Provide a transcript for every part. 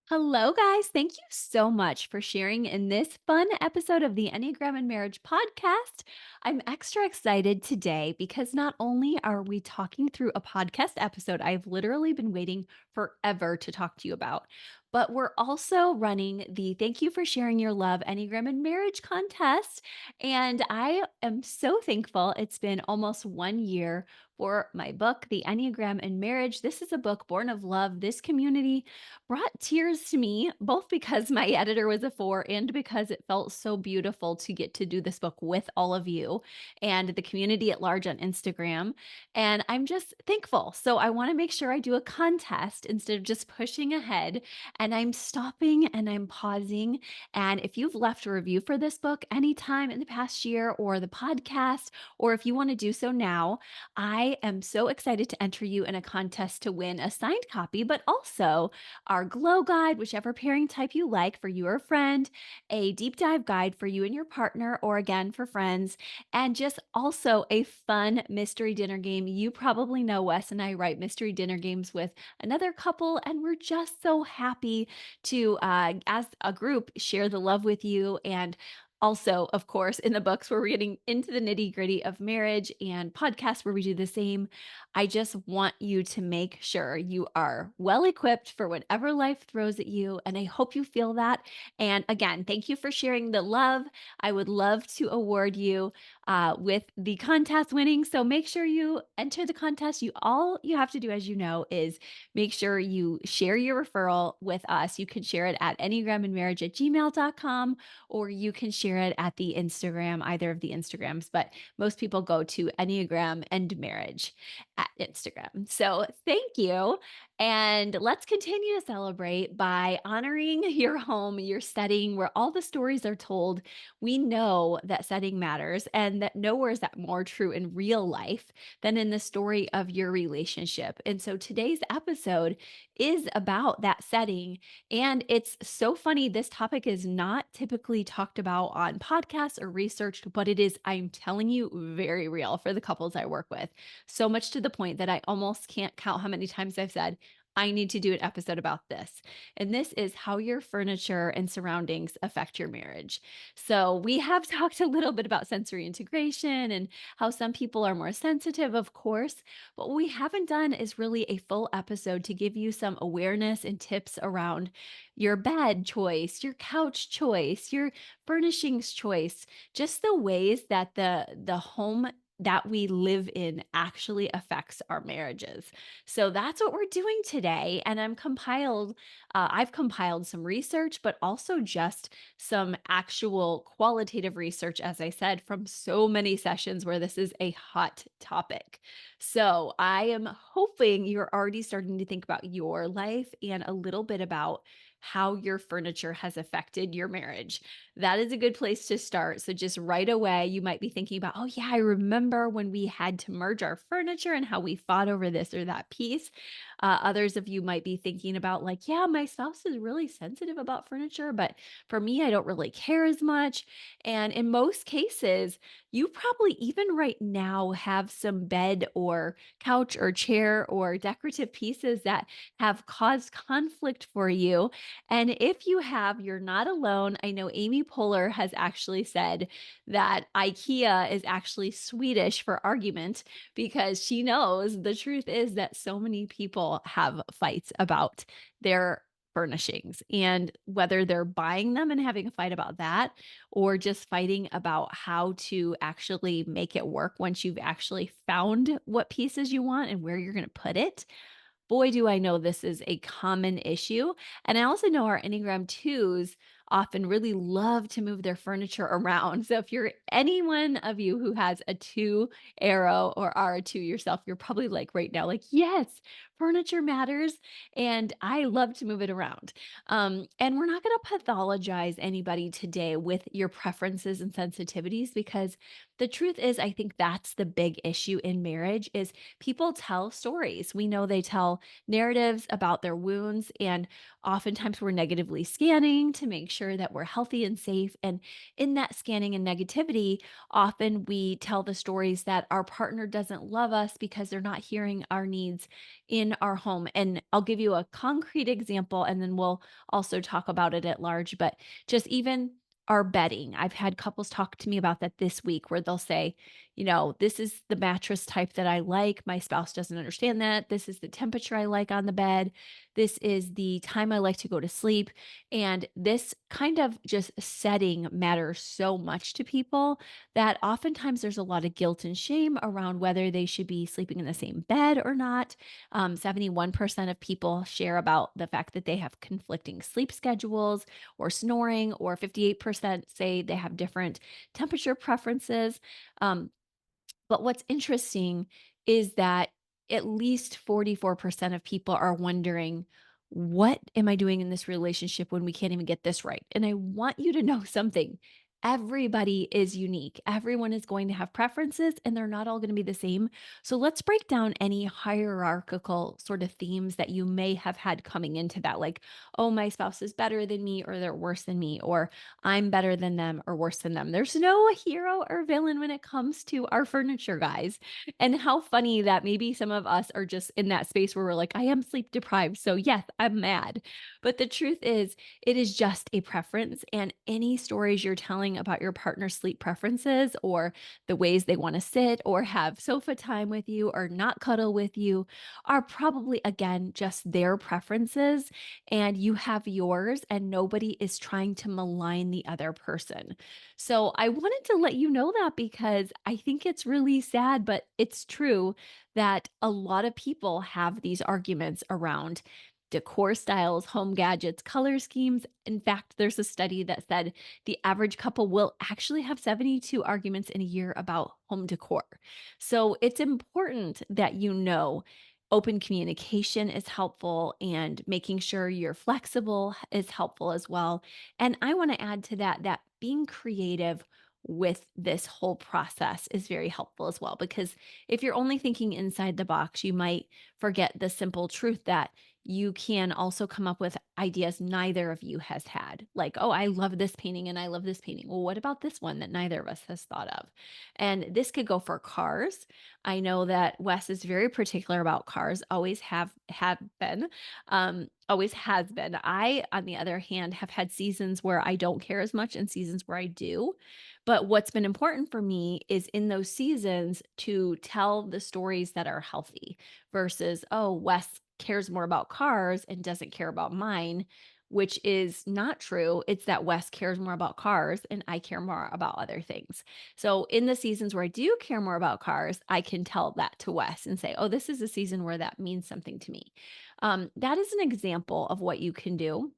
Hello, guys. Thank you so much for sharing in this fun episode of the Enneagram and Marriage podcast. I'm extra excited today because not only are we talking through a podcast episode I've literally been waiting forever to talk to you about, but we're also running the Thank You for Sharing Your Love Enneagram and Marriage contest. And I am so thankful. It's been almost 1 year for my book, The Enneagram and Marriage. This is a book born of love. This community brought tears to me, both because my editor was a 4 and because it felt so beautiful to get to do this book with all of you and the community at large on Instagram, and I'm just thankful. So I wanna make sure I do a contest instead of just pushing ahead, and I'm stopping and I'm pausing, and if you've left a review for this book anytime in the past year or the podcast, or if you wanna do so now, I am so excited to enter you in a contest to win a signed copy, but also our glow guide, whichever pairing type you like for you or a friend, a deep dive guide for you and your partner, or again for friends, and just also a fun mystery dinner game. You probably know Wes and I write mystery dinner games with another couple, and we're just so happy to, as a group, share the love with you. And also, of course, in the books, where we're getting into the nitty gritty of marriage and podcasts where we do the same. I just want you to make sure you are well equipped for whatever life throws at you. And I hope you feel that. And again, thank you for sharing the love. I would love to award you with the contest winning. So make sure you enter the contest. All you have to do, as you know, is make sure you share your referral with us. You can share it at enneagramandmarriage@gmail.com, or you can share it at the Instagram, either of the Instagrams, but most people go to Enneagram and Marriage at Instagram. So thank you. And let's continue to celebrate by honoring your home, your setting, where all the stories are told. We know that setting matters, and that nowhere is that more true in real life than in the story of your relationship. And so today's episode is about that setting. And it's so funny. This topic is not typically talked about on podcasts or researched, but it is, I'm telling you, very real for the couples I work with. So much to the point that I almost can't count how many times I've said, I need to do an episode about this. And this is how your furniture and surroundings affect your marriage. So, we have talked a little bit about sensory integration and how some people are more sensitive, of course. But what we haven't done is really a full episode to give you some awareness and tips around your bed choice, your couch choice, your furnishings choice, just the ways that the home that we live in actually affects our marriages. So that's what we're doing today. And I've compiled some research, but also just some actual qualitative research, as I said, from so many sessions where this is a hot topic. So I am hoping you're already starting to think about your life and a little bit about how your furniture has affected your marriage. That is a good place to start. So just right away, you might be thinking about, oh, yeah, I remember when we had to merge our furniture and how we fought over this or that piece. Others of you might be thinking about, like, yeah, my spouse is really sensitive about furniture, but for me, I don't really care as much. And in most cases, you probably even right now have some bed or couch or chair or decorative pieces that have caused conflict for you. And if you have, you're not alone. I know Amy Poehler has actually said that IKEA is actually Swedish for argument, because she knows the truth is that so many people have fights about their furnishings, and whether they're buying them and having a fight about that, or just fighting about how to actually make it work once you've actually found what pieces you want and where you're going to put it. Boy, do I know this is a common issue. And I also know our Enneagram 2s often really love to move their furniture around. So if you're any one of you who has a 2 arrow or are a 2 yourself, you're probably like right now, like, yes, furniture matters. And I love to move it around. And we're not going to pathologize anybody today with your preferences and sensitivities, because the truth is, I think that's the big issue in marriage is people tell stories. We know they tell narratives about their wounds, and oftentimes we're negatively scanning to make sure that we're healthy and safe. And in that scanning and negativity, often we tell the stories that our partner doesn't love us because they're not hearing our needs in our home. And I'll give you a concrete example and then we'll also talk about it at large. But just even our bedding. I've had couples talk to me about that this week where they'll say, this is the mattress type that I like. My spouse doesn't understand that. This is the temperature I like on the bed. This is the time I like to go to sleep. And this kind of just setting matters so much to people that oftentimes there's a lot of guilt and shame around whether they should be sleeping in the same bed or not. 71% of people share about the fact that they have conflicting sleep schedules or snoring, or 58% say they have different temperature preferences. Um, but what's interesting is that at least 44% of people are wondering, what am I doing in this relationship when we can't even get this right? And I want you to know something. Everybody is unique. Everyone is going to have preferences and they're not all going to be the same. So let's break down any hierarchical sort of themes that you may have had coming into that. Like, oh, my spouse is better than me, or they're worse than me, or I'm better than them or worse than them. There's no hero or villain when it comes to our furniture, guys. And how funny that maybe some of us are just in that space where we're like, I am sleep deprived. So, yes, I'm mad. But the truth is, it is just a preference. And any stories you're telling about your partner's sleep preferences or the ways they want to sit or have sofa time with you or not cuddle with you are probably, again, just their preferences, and you have yours, and nobody is trying to malign the other person. So I wanted to let you know that because I think it's really sad, but it's true that a lot of people have these arguments around decor styles, home gadgets, color schemes. In fact, there's a study that said the average couple will actually have 72 arguments in a year about home decor. So it's important that you know open communication is helpful, and making sure you're flexible is helpful as well. And I want to add to that that being creative with this whole process is very helpful as well, because if you're only thinking inside the box, you might forget the simple truth that you can also come up with ideas neither of you has had. Like, oh, I love this painting and I love this painting. Well, what about this one that neither of us has thought of? And this could go for cars. I know that Wes is very particular about cars, always have been, always has been. I, on the other hand, have had seasons where I don't care as much and seasons where I do. But what's been important for me is in those seasons to tell the stories that are healthy versus, oh, Wes cares more about cars and doesn't care about mine, which is not true. It's that Wes cares more about cars and I care more about other things. So in the seasons where I do care more about cars, I can tell that to Wes and say, oh, this is a season where that means something to me. That is an example of what you can do.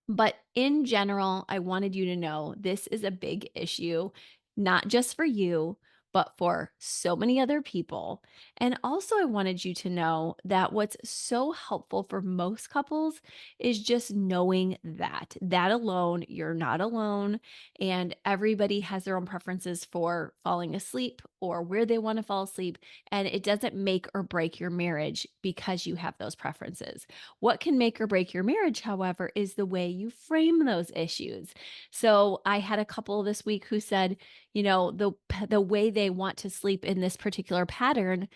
But in general, I wanted you to know this is a big issue, not just for you, but for so many other people. And also, I wanted you to know that what's so helpful for most couples is just knowing that alone, you're not alone. And everybody has their own preferences for falling asleep or where they want to fall asleep. And it doesn't make or break your marriage because you have those preferences. What can make or break your marriage, however, is the way you frame those issues. So I had a couple this week who said, the way they want to sleep in this particular pattern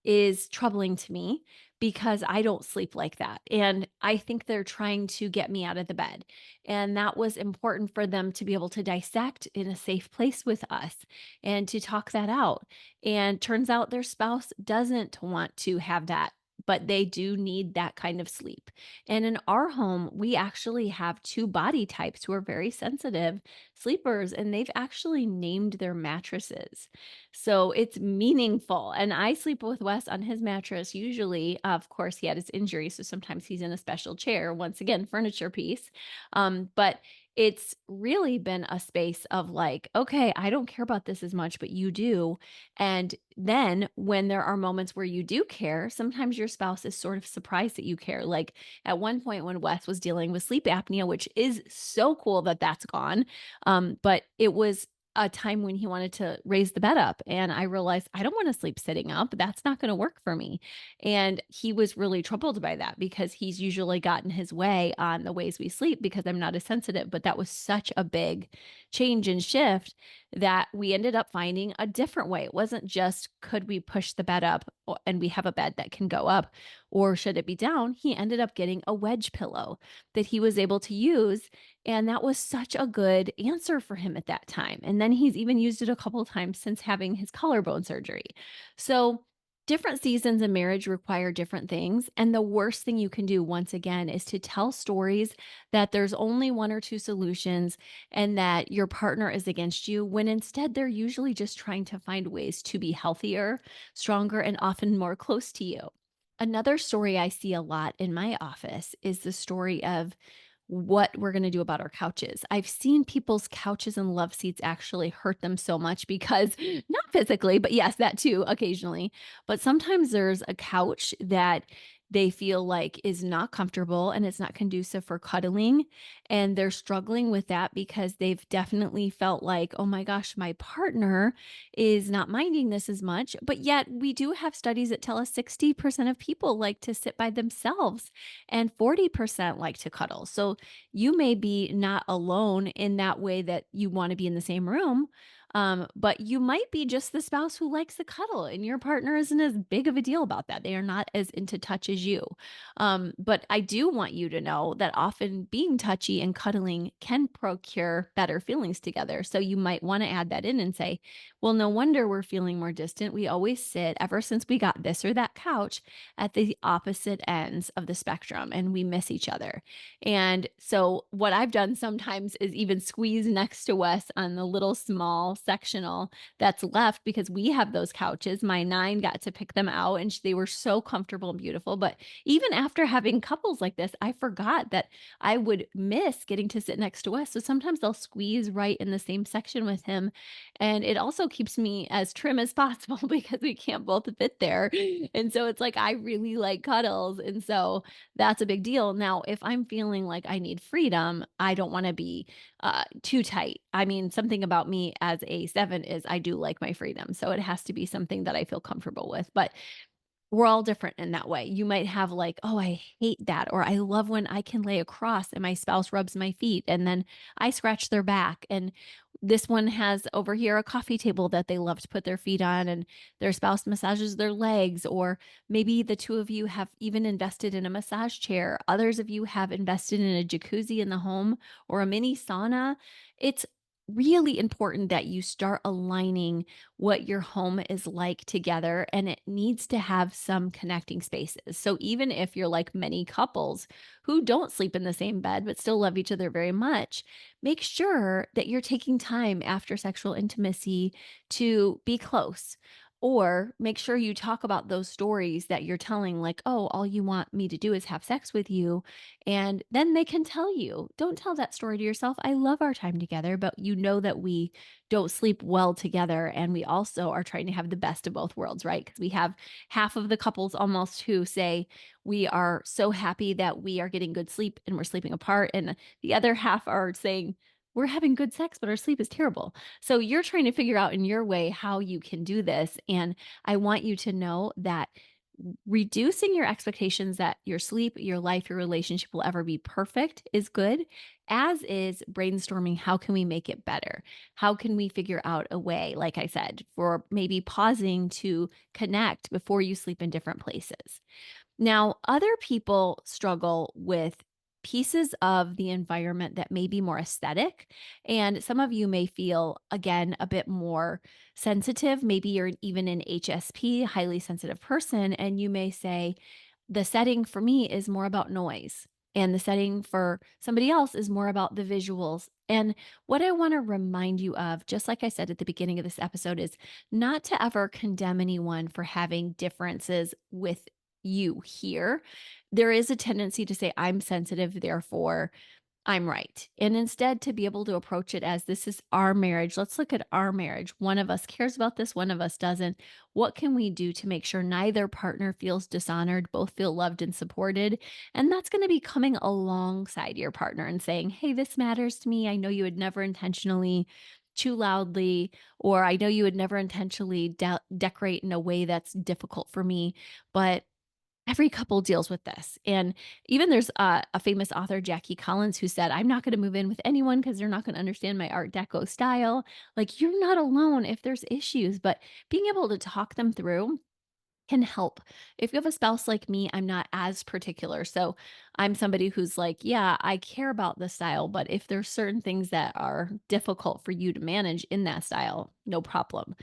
is troubling to me because I don't sleep like that. And I think they're trying to get me out of the bed. And that was important for them to be able to dissect in a safe place with us and to talk that out. And turns out their spouse doesn't want to have that. But they do need that kind of sleep. And in our home, we actually have two body types who are very sensitive sleepers, and they've actually named their mattresses. So it's meaningful. And I sleep with Wes on his mattress. Usually, of course, he had his injury. So sometimes he's in a special chair, once again, furniture piece. But it's really been a space of like, okay, I don't care about this as much, but you do. And then when there are moments where you do care, sometimes your spouse is sort of surprised that you care. Like at one point when Wes was dealing with sleep apnea, which is so cool that that's gone. But it was a time when he wanted to raise the bed up, and I realized I don't want to sleep sitting up. That's not going to work for me. And he was really troubled by that because he's usually gotten his way on the ways we sleep because I'm not as sensitive. But that was such a big change and shift that we ended up finding a different way. It wasn't just could we push the bed up and we have a bed that can go up, or should it be down? He ended up getting a wedge pillow that he was able to use, and that was such a good answer for him at that time. And then he's even used it a couple of times since having his collarbone surgery. So, different seasons in marriage require different things. And the worst thing you can do, once again, is to tell stories that there's only one or two solutions and that your partner is against you, when instead they're usually just trying to find ways to be healthier, stronger, and often more close to you. Another story I see a lot in my office is the story of what we're going to do about our couches. I've seen people's couches and love seats actually hurt them so much because, not physically, but yes, that too, occasionally. But sometimes there's a couch that they feel like is not comfortable and it's not conducive for cuddling. And they're struggling with that because they've definitely felt like, oh my gosh, my partner is not minding this as much. But yet, we do have studies that tell us 60% of people like to sit by themselves and 40% like to cuddle. So you may be not alone in that way that you want to be in the same room. But you might be just the spouse who likes the cuddle, and your partner isn't as big of a deal about that. They are not as into touch as you. But I do want you to know that often being touchy and cuddling can procure better feelings together. So you might want to add that in and say, well, no wonder we're feeling more distant. We always sit, ever since we got this or that couch, at the opposite ends of the spectrum, and we miss each other. And so what I've done sometimes is even squeeze next to Wes on the little small sectional that's left because we have those couches. My nine got to pick them out, and they were so comfortable and beautiful. But even after having couples like this, I forgot that I would miss getting to sit next to Wes. So sometimes I'll squeeze right in the same section with him. And it also keeps me as trim as possible because we can't both fit there. And so it's like I really like cuddles. And so that's a big deal. Now, if I'm feeling like I need freedom, I don't want to be too tight. I mean, something about me as a seven is I do like my freedom. So it has to be something that I feel comfortable with. But we're all different in that way. You might have like, "Oh, I hate that," or "I love when I can lay across and my spouse rubs my feet and then I scratch their back." And this one has over here a coffee table that they love to put their feet on and their spouse massages their legs, or maybe the two of you have even invested in a massage chair. Others of you have invested in a jacuzzi in the home or a mini sauna. It's really important that you start aligning what your home is like together, and it needs to have some connecting spaces. So even if you're like many couples who don't sleep in the same bed but still love each other very much, make sure that you're taking time after sexual intimacy to be close. Or make sure you talk about those stories that you're telling, like, oh, all you want me to do is have sex with you. And then they can tell you, don't tell that story to yourself. I love our time together, but you know that we don't sleep well together. And we also are trying to have the best of both worlds, right? Because we have half of the couples almost who say, we are so happy that we are getting good sleep and we're sleeping apart. And the other half are saying, we're having good sex, but our sleep is terrible. So you're trying to figure out in your way how you can do this. And I want you to know that reducing your expectations that your sleep, your life, your relationship will ever be perfect is good, as is brainstorming how can we make it better? How can we figure out a way, like I said, for maybe pausing to connect before you sleep in different places? Now, other people struggle with pieces of the environment that may be more aesthetic. And some of you may feel, again, a bit more sensitive. Maybe you're even an HSP, highly sensitive person, and you may say, the setting for me is more about noise. And the setting for somebody else is more about the visuals. And what I want to remind you of, just like I said at the beginning of this episode, is not to ever condemn anyone for having differences with you here. There is a tendency to say, I'm sensitive, therefore I'm right. And instead, to be able to approach it as this is our marriage. Let's look at our marriage. One of us cares about this, one of us doesn't. What can we do to make sure neither partner feels dishonored, both feel loved and supported? And that's going to be coming alongside your partner and saying, hey, this matters to me. I know you would never intentionally too loudly, or I know you would never intentionally decorate in a way that's difficult for me, but every couple deals with this. And even there's a famous author, Jackie Collins, who said, I'm not going to move in with anyone because they're not going to understand my Art Deco style. Like, you're not alone if there's issues, but being able to talk them through can help. If you have a spouse like me, I'm not as particular. So I'm somebody who's like, yeah, I care about the style, but if there's certain things that are difficult for you to manage in that style, no problem.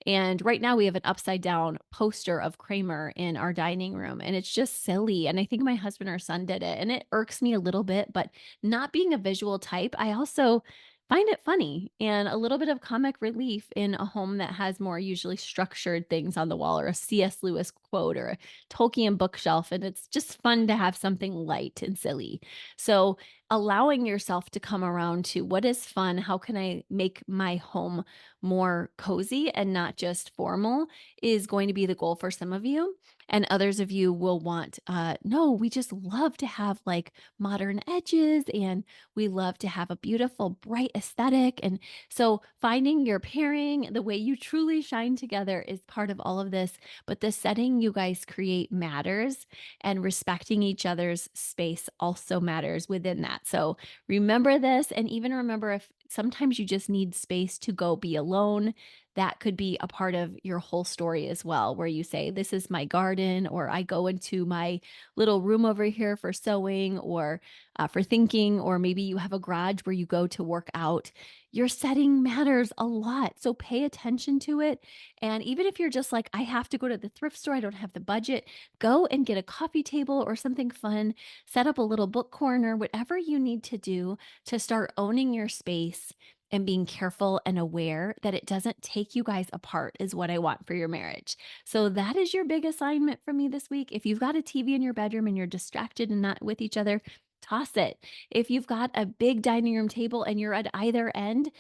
And right now we have an upside down poster of Kramer in our dining room, and it's just silly. And I think my husband or son did it, and it irks me a little bit, but not being a visual type, I also find it funny and a little bit of comic relief in a home that has more usually structured things on the wall, or a C.S. Lewis quote, or a Tolkien bookshelf. And it's just fun to have something light and silly. So, allowing yourself to come around to what is fun, how can I make my home more cozy and not just formal, is going to be the goal for some of you. And others of you will want, no, we just love to have like modern edges, and we love to have a beautiful, bright aesthetic. And so finding your pairing, the way you truly shine together is part of all of this. But the setting you guys create matters, and respecting each other's space also matters within that. So remember this, and even remember if sometimes you just need space to go be alone, that could be a part of your whole story as well, where you say, this is my garden, or I go into my little room over here for sewing, or for thinking, or maybe you have a garage where you go to work out. Your setting matters a lot. So pay attention to it. And even if you're just like, I have to go to the thrift store, I don't have the budget, go and get a coffee table or something fun, set up a little book corner, whatever you need to do to start owning your space and being careful and aware that it doesn't take you guys apart, is what I want for your marriage. So that is your big assignment for me this week. If you've got a TV in your bedroom and you're distracted and not with each other, toss it. If you've got a big dining room table and you're at either end,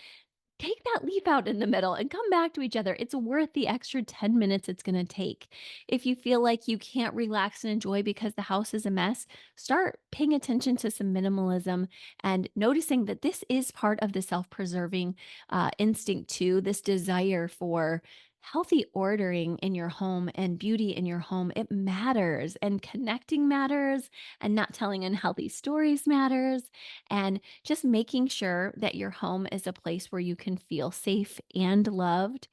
take that leaf out in the middle and come back to each other. It's worth the extra 10 minutes it's going to take. If you feel like you can't relax and enjoy because the house is a mess, start paying attention to some minimalism and noticing that this is part of the self preserving instinct, too. This desire for healthy ordering in your home and beauty in your home. It matters, and connecting matters, and not telling unhealthy stories matters, and just making sure that your home is a place where you can feel safe and loved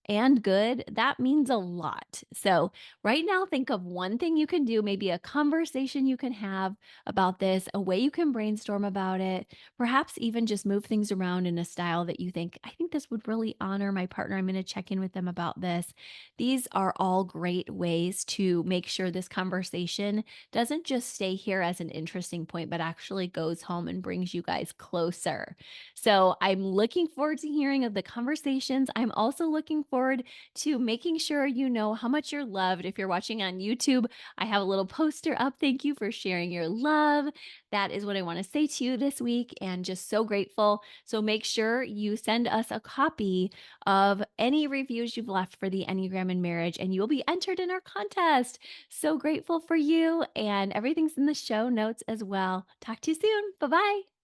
and good, that means a lot. So, right now, think of one thing you can do, maybe a conversation you can have about this, a way you can brainstorm about it, perhaps even just move things around in a style that you think, I think this would really honor my partner. I'm going to check in with them about this. These are all great ways to make sure this conversation doesn't just stay here as an interesting point, but actually goes home and brings you guys closer. So I'm looking forward to hearing of the conversations. I'm also looking forward to making sure you know how much you're loved. If you're watching on YouTube, I have a little poster up. Thank you for sharing your love. That is what I want to say to you this week, and just so grateful. So make sure you send us a copy of any reviews you've left for the Enneagram in Marriage, and you will be entered in our contest. So grateful for you, and everything's in the show notes as well. Talk to you soon. Bye bye.